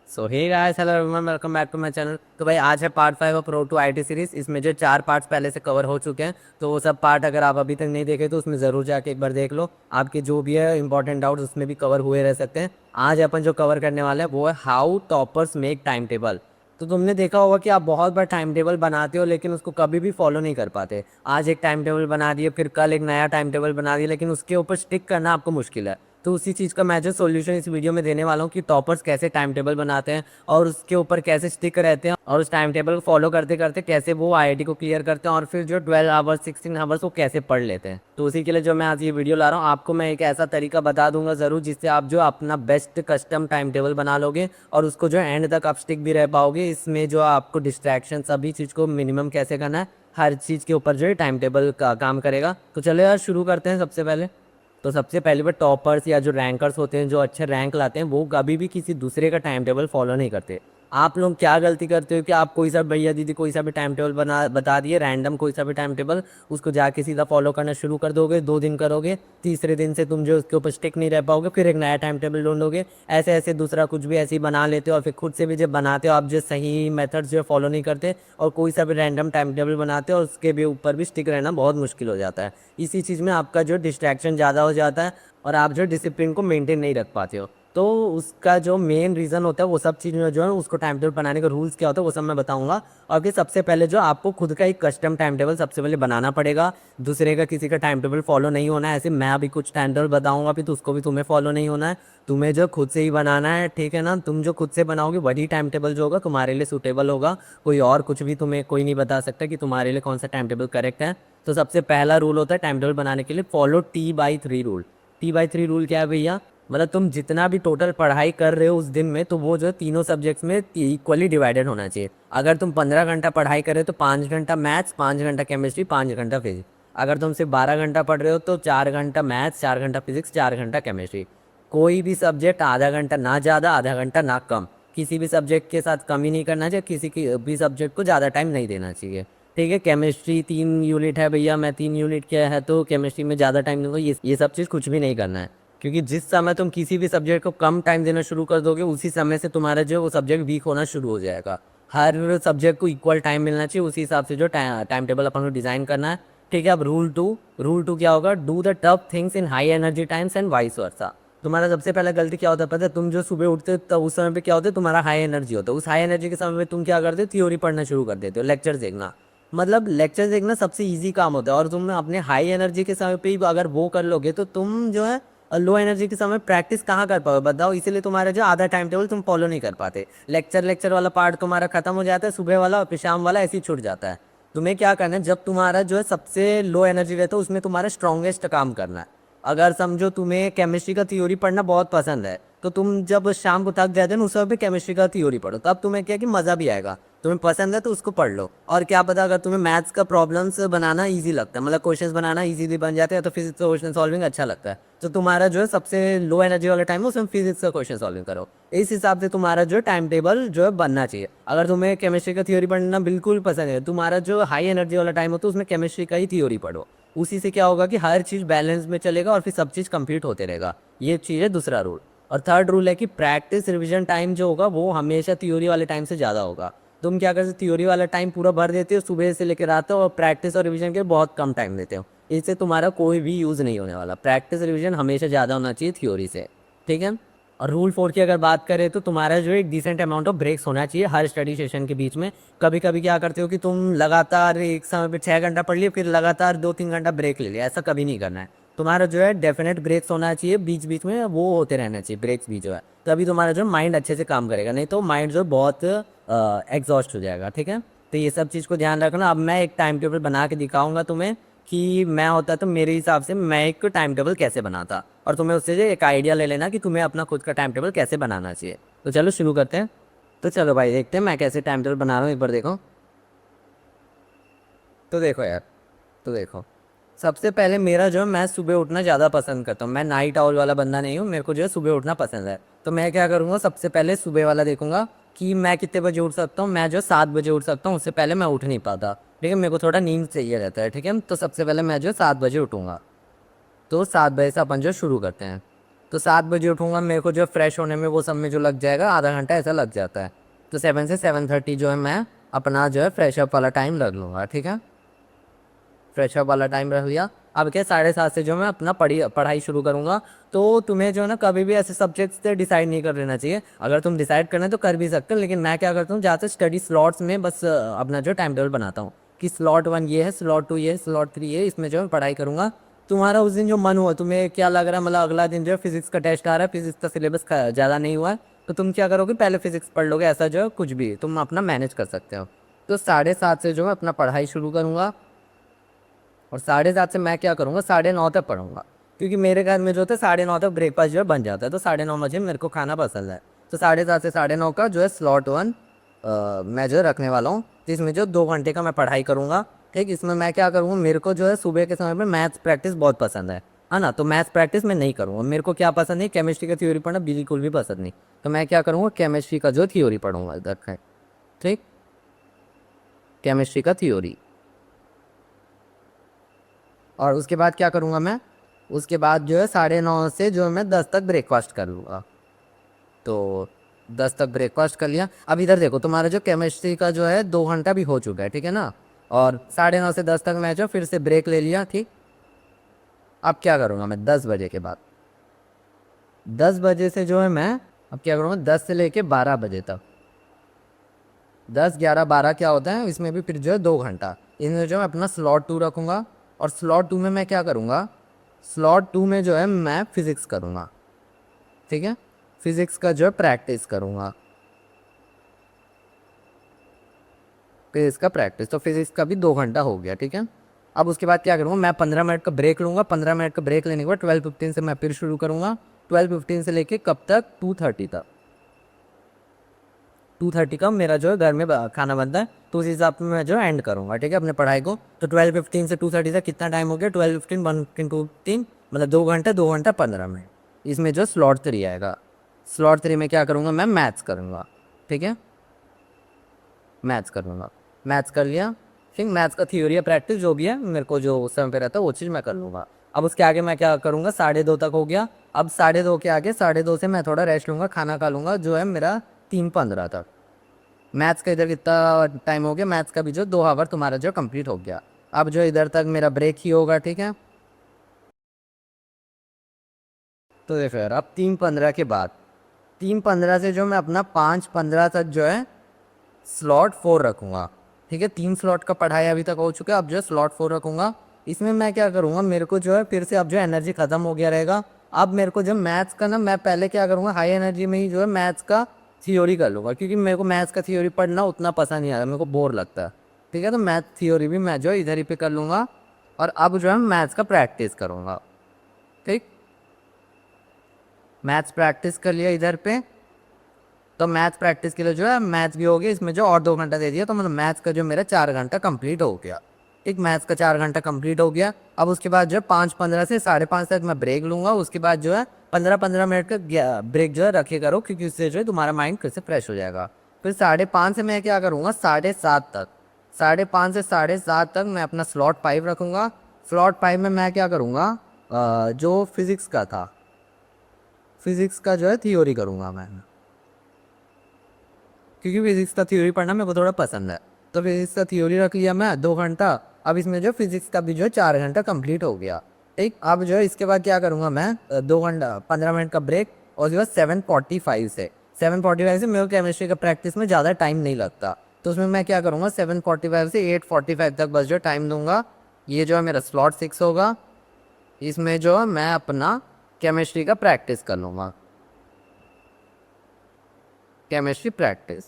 So hey guys, hello everyone, welcome back to my channel. तो भाई आज है part 5 of road to IT series. इसमें जो 4 पार्ट्स पहले से कवर हो चुके हैं, तो वो सब पार्ट अगर आप अभी तक नहीं देखे तो उसमें ज़रूर जाके एक बार देख लो। आपके जो भी है इंपॉर्टेंट डाउट्स उसमें भी कवर हुए रह सकते हैं। आज अपन जो कवर करने वाले हैं वो है how toppers make time table. तो तुमने देखा होगा कि आप बहुत बार टाइम टेबल बनाते हो लेकिन उसको कभी भी फॉलो नहीं कर पाते। आज एक टाइम टेबल बना दिए, फिर कल एक नया टाइम टेबल बना दिया, लेकिन उसके ऊपर स्टिक करना आपको मुश्किल है। तो उसी चीज़ का मैं जो सोल्यूशन इस वीडियो में देने वाला हूँ कि टॉपर्स कैसे टाइम टेबल बनाते हैं और उसके ऊपर कैसे स्टिक रहते हैं और उस टाइम टेबल को फॉलो करते करते कैसे वो आईआईटी को क्लियर करते हैं और फिर जो 12 आवर्स 16 आवर्स वो कैसे पढ़ लेते हैं। तो उसी के लिए जो मैं आज ये वीडियो ला रहा हूँ, आपको मैं एक ऐसा तरीका बता दूंगा ज़रूर जिससे आप जो अपना बेस्ट कस्टम टाइम टेबल बना लोगे और उसको जो एंड तक आप स्टिक भी रह पाओगे। इसमें जो आपको डिस्ट्रैक्शन सभी चीज़ को मिनिमम कैसे करना है, हर चीज़ के ऊपर जो है टाइम टेबल का काम करेगा। तो चलो यार शुरू करते हैं। सबसे पहले तो सबसे पहले वो टॉपर्स या जो रैंकर्स होते हैं, जो अच्छे रैंक लाते हैं, वो कभी भी किसी दूसरे का टाइम टेबल फॉलो नहीं करते। आप लोग क्या गलती करते हो कि आप कोई सा भैया दीदी कोई सा भी टाइम टेबल बना बता दिए, रैंडम कोई सा भी टाइम टेबल, उसको जाके सीधा फॉलो करना शुरू कर दोगे। 2 दिन करोगे, तीसरे दिन से तुम जो उसके ऊपर स्टिक नहीं रह पाओगे, फिर एक नया टाइम टेबल ढूंढोगे। ऐसे ऐसे दूसरा कुछ भी ऐसे ही बना लेते हो और फिर खुद से भी जब बनाते हो आप जो सही मेथड्स जो फॉलो नहीं करते और कोई सा भी रैंडम टाइम टेबल बनाते हो और उसके भी ऊपर भी स्टिक रहना बहुत मुश्किल हो जाता है। इसी चीज़ में आपका जो डिस्ट्रैक्शन ज़्यादा हो जाता है और आप जो डिसिप्लिन को मेंटेन नहीं रख पाते हो। तो उसका जो मेन रीज़न होता है वो सब चीज़ में जो है उसको टाइम टेबल बनाने का रूल्स क्या होता है वो सब मैं बताऊंगा। और फिर सबसे पहले जो आपको खुद का एक कस्टम टाइम टेबल सबसे पहले बनाना पड़ेगा। दूसरे का किसी का टाइम टेबल फॉलो नहीं होना है। ऐसे मैं अभी कुछ टाइम टेबल बताऊंगा फिर तो उसको भी तुम्हें फॉलो नहीं होना है। तुम्हें जो खुद से ही बनाना है, ठीक है ना। तुम जो खुद से बनाओगे वही टाइम टेबल जो होगा तुम्हारे लिए सूटेबल होगा। कोई और कुछ भी तुम्हें कोई नहीं बता सकता कि तुम्हारे लिए कौन सा टाइम टेबल करेक्ट है। तो सबसे पहला रूल होता है टाइम टेबल बनाने के लिए, follow T/3 rule. T/3 rule क्या है भैया? मतलब तुम जितना भी टोटल पढ़ाई कर रहे हो उस दिन में, तो वो जो तीनों सब्जेक्ट्स में इक्वली डिवाइडेड होना चाहिए। अगर तुम 15 घंटा पढ़ाई कर रहे हो तो 5 घंटा मैथ्स, 5 घंटा केमिस्ट्री, 5 घंटा फिजिक्स। अगर तुम सिर्फ 12 घंटा पढ़ रहे हो तो 4 घंटा मैथ्स, 4 घंटा फिजिक्स, 4 घंटा केमिस्ट्री। कोई भी सब्जेक्ट आधा घंटा ना ज़्यादा, आधा घंटा ना कम। किसी भी सब्जेक्ट के साथ कमी नहीं करना चाहिए, किसी की भी सब्जेक्ट को ज़्यादा टाइम नहीं देना चाहिए। ठीक है, केमिस्ट्री 3 यूनिट है भैया, मैं 3 यूनिट किया है तो केमिस्ट्री में ज़्यादा टाइम दूंगा, ये सब चीज़ कुछ भी नहीं करना है। क्योंकि जिस समय तुम किसी भी सब्जेक्ट को कम टाइम देना शुरू कर दोगे उसी समय से तुम्हारा जो वो सब्जेक्ट वीक होना शुरू हो जाएगा। हर सब्जेक्ट को इक्वल टाइम मिलना चाहिए, उसी हिसाब से जो टाइम टेबल अपन को डिज़ाइन करना है। ठीक है, अब रूल टू क्या होगा? Do the tough things in high energy times and vice versa. तुम्हारा सबसे पहला गलती क्या होता है पता है? तुम जो सुबह उठते हो तब उस समय पे क्या होता है, तुम्हारा हाई एनर्जी होता है। उस हाई एनर्जी के समय में तुम क्या करते हो? थ्योरी पढ़ना शुरू कर देते हो, लेक्चर देखना। मतलब लेक्चर देखना सबसे इजी काम होता है और तुम अपने हाई एनर्जी के समय पे ही अगर वो कर लोगे तो तुम जो है लो एनर्जी के समय प्रैक्टिस कहाँ कर पाओगे बताओ। इसीलिए तुम्हारा जो आधा टाइम टेबल तुम फॉलो नहीं कर पाते। लेक्चर वाला पार्ट तुम्हारा खत्म हो जाता है, सुबह वाला और फिर शाम वाला ऐसे ही छूट जाता है। तुम्हें क्या करना है, जब तुम्हारा जो है सबसे लो एनर्जी रहता है उसमें तुम्हारा स्ट्रॉन्गेस्ट काम करना है। अगर समझो तुम्हें केमिस्ट्री का थ्योरी पढ़ना बहुत पसंद है तो तुम जब शाम को थक जाते हो ना उस समय पे केमिस्ट्री का थ्योरी पढ़ो, तब तुम्हें क्या कि मज़ा भी आएगा। तुम्हें पसंद है तो उसको पढ़ लो। और क्या पता अगर तुम्हें मैथ्स का प्रॉब्लम्स बनाना इजी लगता है, मतलब क्वेश्चंस बनाना इजीली बन जाते हैं, तो फिजिक्स का क्वेश्चन सॉल्विंग अच्छा लगता है, तो तुम्हारा जो है सबसे लो एनर्जी वाला टाइम है उसमें फिजिक्स का क्वेश्चन सॉल्विंग करो। इस हिसाब से तुम्हारा जो टाइम टेबल जो है बनना चाहिए। अगर तुम्हें केमिस्ट्री का थ्योरी पढ़ना बिल्कुल पसंद है, तुम्हारा जो हाई एनर्जी वाला टाइम हो तो उसमें केमिस्ट्री का ही थ्योरी पढ़ो। उसी से क्या होगा कि हर चीज़ बैलेंस में चलेगा और फिर सब चीज़ कंप्लीट होते रहेगा। ये चीज़ है दूसरा रूल। और थर्ड रूल है कि प्रैक्टिस रिविजन टाइम जो होगा वो हमेशा थ्योरी वाले टाइम से ज़्यादा होगा। तुम क्या करते हो, थ्योरी वाला टाइम पूरा भर देते हो सुबह से लेकर आते हो और प्रैक्टिस और रिवीजन के बहुत कम टाइम देते हो। इससे तुम्हारा कोई भी यूज़ नहीं होने वाला। प्रैक्टिस रिवीजन हमेशा ज़्यादा होना चाहिए थ्योरी से। ठीक है। और रूल 4 की अगर बात करें तो तुम्हारा जो एक डिसेंट अमाउंट ऑफ ब्रेक्स होना चाहिए हर स्टडी सेशन के बीच में। कभी कभी क्या करते हो कि तुम लगातार एक समय पे 6 घंटा पढ़ लिए फिर लगातार 2-3 घंटा ब्रेक ले लिया, ऐसा कभी नहीं करना है। तुम्हारा जो है डेफिनेट ब्रेक्स होना चाहिए, बीच बीच में वो होते रहना चाहिए ब्रेक्स भी जो है, तभी तुम्हारा जो माइंड अच्छे से काम करेगा, नहीं तो माइंड जो बहुत एग्जॉस्ट हो जाएगा। ठीक है, तो ये सब चीज़ को ध्यान रखना। अब मैं एक टाइम टेबल बना के दिखाऊंगा तुम्हें कि मैं होता तो मेरे हिसाब से मैं एक टाइम टेबल कैसे बनाता, और तुम्हें उससे जो एक आइडिया ले लेना कि तुम्हें अपना खुद का टाइम टेबल कैसे बनाना चाहिए। तो चलो शुरू करते हैं। तो चलो भाई देखते हैं मैं कैसे टाइम टेबल बना रहा हूँ, एक बार देखो। तो देखो यार, तो देखो, सबसे पहले मेरा जो है मैं सुबह उठना ज़्यादा पसंद करता हूँ। मैं नाइट आउल वाला बंदा नहीं हूँ, मेरे को जो है सुबह उठना पसंद है। तो मैं क्या करूँगा, सबसे पहले सुबह वाला देखूंगा कि मैं कितने बजे उठ सकता हूँ। मैं जो 7 बजे उठ सकता हूँ, उससे पहले मैं उठ नहीं पाता। ठीक है, मेरे को थोड़ा नींद चाहिए रहता है। ठीक है, तो सबसे पहले मैं जो 7 बजे उठूँगा। तो 7 बजे से अपन जो शुरू करते हैं। तो 7 बजे उठूंगा, मेरे को जो फ्रेश होने में वो सब में जो लग जाएगा आधा घंटा ऐसा लग जाता है। तो 7 से 7:30 जो है मैं अपना जो है फ्रेश अप वाला टाइम रख लूँगा, ठीक है। फ्रेश अप वाला टाइम रख लिया। अब क्या 7:30 से जो मैं अपना पढ़ाई शुरू करूँगा। तो तुम्हें जो है ना कभी भी ऐसे सब्जेक्ट्स से डिसाइड नहीं कर लेना चाहिए। अगर तुम डिसाइड करना है तो कर भी सकते हो, लेकिन मैं क्या करता हूँ ज़्यादातर स्टडी स्लॉट्स में बस अपना जो टाइम टेबल बनाता हूँ कि स्लॉट 1 ये है, स्लॉट 2 ये है, स्लॉट 3 ये है, इसमें जो है पढ़ाई करूँगा। तुम्हारा उस दिन जो मन हुआ, तुम्हें क्या लग रहा है मतलब अगला दिन जो है फिजिक्स का टेस्ट आ रहा है, फिजिक्स का सिलेबस ज़्यादा नहीं हुआ है, तो तुम क्या करोगे पहले फिजिक्स पढ़ लोगे, ऐसा जो है कुछ भी तुम अपना मैनेज कर सकते हो। तो 7:30 से जो है अपना पढ़ाई शुरू करूँगा, और 7:30 से मैं क्या करूँगा 9:30 तक पढ़ूंगा, क्योंकि मेरे घर में जो होता है 9:30 तक ब्रेकफास्ट जो है बन जाता है, तो 9:30 बजे मेरे को खाना पसंद है। तो 7:30 से 9:30 का जो है स्लॉट 1 मैं जो है रखने वाला हूँ, जिसमें जो 2 घंटे का मैं पढ़ाई करूँगा। ठीक, इसमें मैं क्या करूँगा, मेरे को जो है सुबह के समय में मैथ्स प्रैक्टिस बहुत पसंद है ना, तो मैथ्स प्रैक्टिस मैं नहीं करूँगा। मेरे को क्या पसंद है, केमिस्ट्री का थ्योरी पढ़ना बिल्कुल भी पसंद नहीं। तो मैं क्या करूँगा केमिस्ट्री का जो थ्योरी पढ़ूंगा इधर का, ठीक, केमिस्ट्री का थ्योरी। और उसके बाद क्या करूँगा मैं, उसके बाद जो है 9:30 से जो है मैं 10 तक ब्रेकफास्ट कर लूँगा। तो 10 तक ब्रेकफास्ट कर लिया। अब इधर देखो, तुम्हारा जो केमिस्ट्री का जो है 2 घंटा भी हो चुका है, ठीक है ना। और 9:30 से 10 तक मैं जो फिर से ब्रेक ले लिया, ठीक। अब क्या करूँगा मैं 10 बजे के बाद, 10 बजे से जो है मैं अब क्या करूँगा 10 से लेके 12 बजे तक, 10, 11, 12 क्या होता है इसमें भी फिर जो है 2 घंटा, इनमें जो है अपना स्लॉट 2 रखूँगा। और स्लॉट 2 में मैं क्या करूँगा, स्लॉट 2 में जो है मैं फिज़िक्स करूँगा, ठीक है। फिज़िक्स का जो है प्रैक्टिस करूँगा, फिज़िक्स का प्रैक्टिस, तो फिज़िक्स का भी 2 घंटा हो गया, ठीक है। अब उसके बाद क्या करूँगा, मैं 15 मिनट का ब्रेक लूँगा। 15 मिनट का ब्रेक लेने के बाद 12:15 से मैं फिर शुरू करूँगा। 12:15 से लेके कब तक, 2:30 तक। 2:30 का मेरा जो है घर में खाना बनता है, तो उस हिसाब से मैं जो है एंड करूँगा, ठीक है, अपने पढ़ाई को। तो 12:15 से 2:30 तक कितना टाइम हो गया, 12:15 1 2 3 मतलब 2 घंटे, 2 घंटा 15 मिनट। इसमें जो स्लॉट 3 आएगा, स्लॉट 3 में क्या करूँगा मैं मैथ्स करूँगा, ठीक है, मैथ्स करूँगा। मैथ्स कर लिया, ठीक, मैथ्स का थ्योरी या प्रैक्टिस जो भी है मेरे को जो उस समय पे रहता है वो चीज़ मैं कर लूँगा। अब उसके आगे मैं क्या करूँगा, 2:30 तक हो गया। अब 2:30 के आगे 2:30 से मैं थोड़ा रेस्ट लूँगा, खाना खा लूँगा, जो है मेरा 3:15 तक। मैथ्स का इधर कितना टाइम हो गया, मैथ्स का भी जो 2 आवर तुम्हारा जो कंप्लीट हो गया। अब जो इधर तक मेरा ब्रेक ही होगा, ठीक है। तो देखो यार, अब 3:15 के बाद 3:15 से जो मैं अपना 5:15 तक जो है स्लॉट 4 रखूँगा, ठीक है। 3 स्लॉट का पढ़ाई अभी तक हो चुका है, अब जो है स्लॉट 4 रखूँगा। इसमें मैं क्या करूँगा, मेरे को जो है फिर से अब जो एनर्जी ख़त्म हो गया रहेगा। अब मेरे को जो मैथ्स का ना, मैं पहले क्या करूँगा हाई एनर्जी में ही जो है मैथ्स का थ्योरी कर लूँगा, क्योंकि मेरे को मैथ्स का थ्योरी पढ़ना उतना पसंद नहीं आता, मेरे को बोर लगता है, ठीक है। तो मैथ थ्योरी भी मैं जो है इधर ही पे कर लूँगा। और अब जो है मैथ्स का प्रैक्टिस करूँगा, ठीक। मैथ्स प्रैक्टिस कर लिया इधर पे। तो मैथ्स प्रैक्टिस के लिए जो है मैथ्स भी हो गया, इसमें जो और 2 घंटा दे दिया, तो मतलब मैथ्स का जो मेरा 4 घंटा कंप्लीट हो गया, ठीक। मैथ्स का 4 घंटा कंप्लीट हो गया। अब उसके बाद जो है 5:15 से 5:30 तक मैं ब्रेक लूँगा। उसके बाद जो है 15-15 मिनट का ब्रेक जो है रखे करो, क्योंकि उससे जो है तुम्हारा माइंड फिर से फ्रेश हो जाएगा। फिर 5:30 से मैं क्या करूँगा 7:30 तक, 5:30 से 7:30 तक मैं अपना स्लॉट 5 रखूँगा। स्लॉट 5 में मैं क्या करूँगा, जो फिज़िक्स का था, फिज़िक्स का जो है थ्योरी करूँगा मैं, क्योंकि फिजिक्स का थ्योरी पढ़ना मेरे को थोड़ा पसंद है। तो फिजिक्स का थ्योरी रख लिया मैं 2 घंटा। अब इसमें जो फिजिक्स का भी जो है 4 घंटा कंप्लीट हो गया, ठीक। अब जो है इसके बाद क्या करूँगा मैं, 2 घंटा 15 मिनट का ब्रेक। और जो है 7:45 से मेरे को केमिस्ट्री का प्रैक्टिस में ज़्यादा टाइम नहीं लगता, तो उसमें मैं क्या करूँगा 7:45 से 8:45 तक बस जो टाइम दूंगा। ये जो है मेरा स्लॉट 6 होगा, इसमें जो है मैं अपना केमिस्ट्री का प्रैक्टिस कर लूँगा, केमिस्ट्री प्रैक्टिस,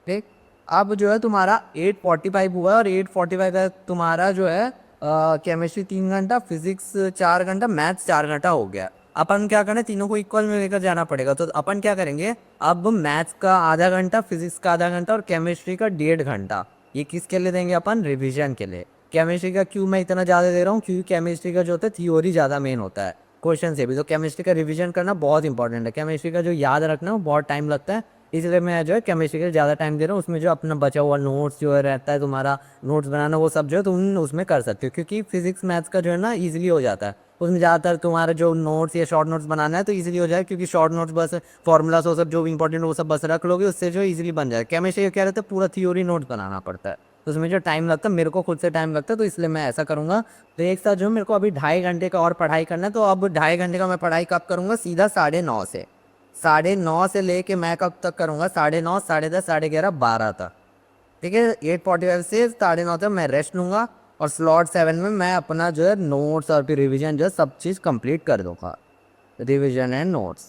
ठीक। अब जो है तुम्हारा 8:45 हुआ है, और 8:45 का तुम्हारा जो है केमिस्ट्री 3 घंटा, फिजिक्स 4 घंटा, मैथ्स 4 घंटा हो गया। अपन क्या करें, तीनों को इक्वल में लेकर जाना पड़ेगा। तो अपन क्या करेंगे, अब मैथ्स का आधा घंटा, फिजिक्स का आधा घंटा और केमिस्ट्री का 1.5 घंटा, ये किसके लिए देंगे अपन, रिविजन के लिए। केमिस्ट्री का क्यों मैं इतना ज़्यादा दे रहा हूँ, क्योंकि केमिस्ट्री का जो होता है थ्योरी ज़्यादा मेन होता है क्वेश्चन से भी, तो केमिस्ट्री का रिवीजन करना बहुत इंपॉर्टेंट है। केमिस्ट्री का जो याद रखना वो बहुत टाइम लगता है, इसलिए मैं जो है केमिस्ट्री के ज़्यादा टाइम दे रहा हूँ। उसमें जो अपना बचा हुआ नोट्स जो है रहता है तुम्हारा, नोट्स बनाना वो सब जो है तुम उसमें कर सकते हो, क्योंकि फिजिक्स मैथ्स का जो है ना ईजिली हो जाता है। उसमें ज़्यादातर तुम्हारा जो नोट्स या शॉर्ट नोट्स बनाना है तो इजीली हो जाए, क्योंकि शॉर्ट नोट्स बस फॉर्मूलाज वो सब जो इंपॉर्टेंट वो सब बस रख लोगे, उससे जो इजीली बन जाए। केमिस्ट्री क्या रहता है, पूरा थ्योरी नोट्स बनाना पड़ता है, तो उसमें जो टाइम लगता है, मेरे को खुद से टाइम लगता है, तो इसलिए मैं ऐसा करूँगा। तो एक साथ जो मेरे को अभी 2.5 घंटे का और पढ़ाई करना है, तो अब 2.5 घंटे का मैं पढ़ाई कब करूँगा, सीधा 9:30 से 9:30 से लेके मैं कब तक करूँगा, 9:30, 10:30, 11:30, 12 तक। ठीक है, 8:45 से 9:30 तक मैं रेस्ट लूँगा, और स्लॉट 7 में मैं अपना जो है नोट्स और फिर रिवीजन जो है सब चीज़ कंप्लीट कर दूँगा, रिवीजन एंड नोट्स।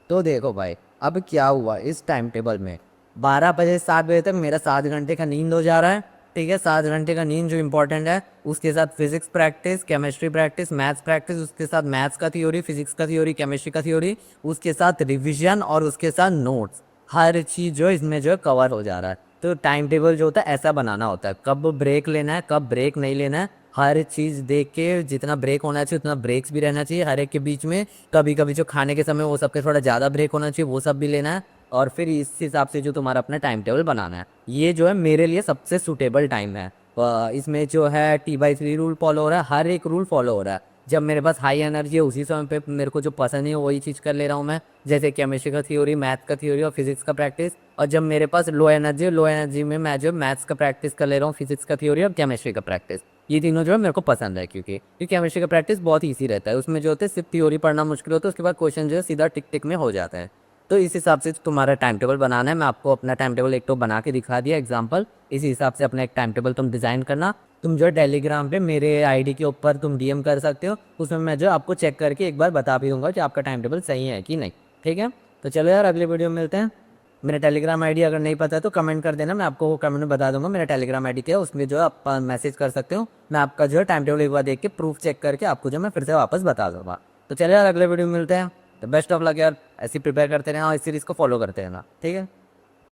तो देखो भाई, अब क्या हुआ इस टाइम टेबल में, 12 बजे 7 बजे तक मेरा 7 घंटे का नींद हो जा रहा है। ठीक है, 7 घंटे का नींद जो इंपॉर्टेंट है, उसके साथ physics practice, chemistry practice, maths practice, उसके साथ मैथ्स का थ्योरी, फिजिक्स का थ्योरी, केमिस्ट्री का थ्योरी, उसके साथ रिविजन और उसके साथ नोट्स, हर चीज़ जो इसमें जो है कवर हो जा रहा है। तो टाइम टेबल जो होता है ऐसा बनाना होता है, कब ब्रेक लेना है, कब ब्रेक नहीं लेना है, हर चीज़ देख के जितना ब्रेक होना चाहिए उतना ब्रेक्स भी रहना चाहिए हर एक के बीच में। कभी कभी जो खाने के समय वो सबके थोड़ा ज़्यादा ब्रेक होना चाहिए, वो सब भी लेना है, और फिर इस हिसाब से जो तुम्हारा अपना टाइम टेबल बनाना है, ये जो है मेरे लिए सबसे सूटेबल टाइम है। इसमें जो है T/3 रूल फॉलो हो रहा है, हर एक रूल फॉलो हो रहा है। जब मेरे पास हाई एनर्जी है उसी समय पे मेरे को जो पसंद है वही चीज़ कर ले रहा हूँ मैं, जैसे केमिस्ट्री का थ्योरी, मैथ का थ्योरी और फिजिक्स का प्रैक्टिस। और जब मेरे पास लो एनर्जी है, लो एनर्जी में मैं जो मैथ्स का प्रैक्टिस कर ले रहा हूँ, फिजिक्स का थ्योरी और केमिस्ट्री का प्रैक्टिस। ये तीनों जो है मेरे को पसंद है, क्योंकि केमिस्ट्री का प्रैक्टिस बहुत ईजी रहता है, उसमें जो होता है सिर्फ थ्योरी पढ़ना मुश्किल होता है, उसके बाद क्वेश्चन जो है सीधा टिक टिक में हो जाता है। तो इस हिसाब से तुम्हारा टाइम टेबल बनाना है, मैं आपको अपना टाइम टेबल एक तो बना के दिखा दिया एग्जाम्पल, इसी हिसाब से अपना एक टाइम टेबल तुम डिज़ाइन करना। तुम जो है टेलीग्राम पे मेरे आईडी के ऊपर तुम डीएम कर सकते हो, उसमें मैं जो आपको चेक करके एक बार बता भी दूंगा कि आपका टाइम टेबल सही है कि नहीं। ठीक है, तो चलो यार अगले वीडियो में मिलते हैं। मेरा टेलीग्राम आईडी अगर नहीं पता है तो कमेंट कर देना, मैं आपको कमेंट में बता दूंगा मेरा टेलीग्राम आईडी क्या है, उसमें जो है आप मैसेज कर सकते हो, मैं आपका जो है टाइम टेबल एक बार देख के प्रूफ चेक करके आपको जो मैं फिर से वापस बता दूंगा। तो चलो यार अगले वीडियो में मिलते हैं, तो बेस्ट ऑफ लक यार, ऐसे प्रिपेयर करते रहना और इस सीरीज़ को फॉलो करते रहना। ठीक है।